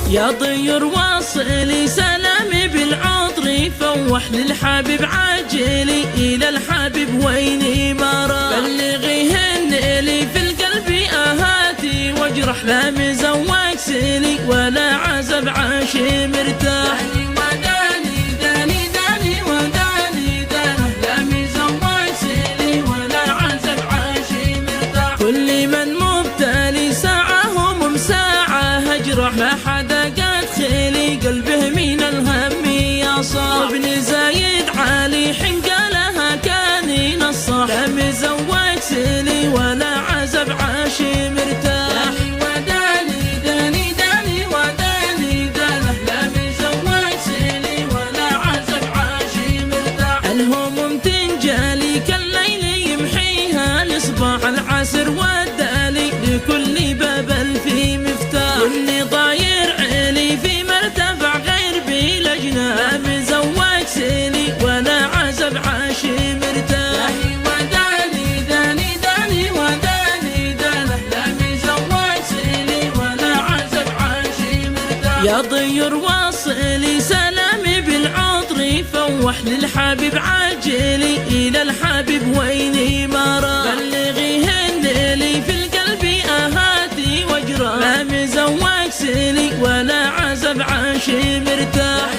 يا طير واصلي سلامي بالعطر، فوح للحبيب عاجلي إلى الحبيب ويني ما راح. بلغيهن لي في القلب آهاتي، واجرح لا مزوق سلي ولا عزب عاشي مرتاح. كل من مبتلي ساعة هم ساعة هجرح، ما حدا قد خلي قلبه من الهم يا صاح. ابن زايد علي حين قالها كان نصاح، لا مزوق سلي ولا عزب عاشي مرتاح. الهموم تنجلي كالليل يمحيها الإصباح، العسر والدالي لكل باب في مفتاح. واللي ضاير علي في مرتفع غير بلجنة، لا مزوق سلي ولا عزب عاشي مرتاح. يا طير واصلي سلامي بالعطر، فوح للحبيب عاجلي إلى الحبيب ويني ما راح. بلغيهن لي في القلب آهاتي، واجرح لا مزوق سلي ولا عزب عاشي مرتاح.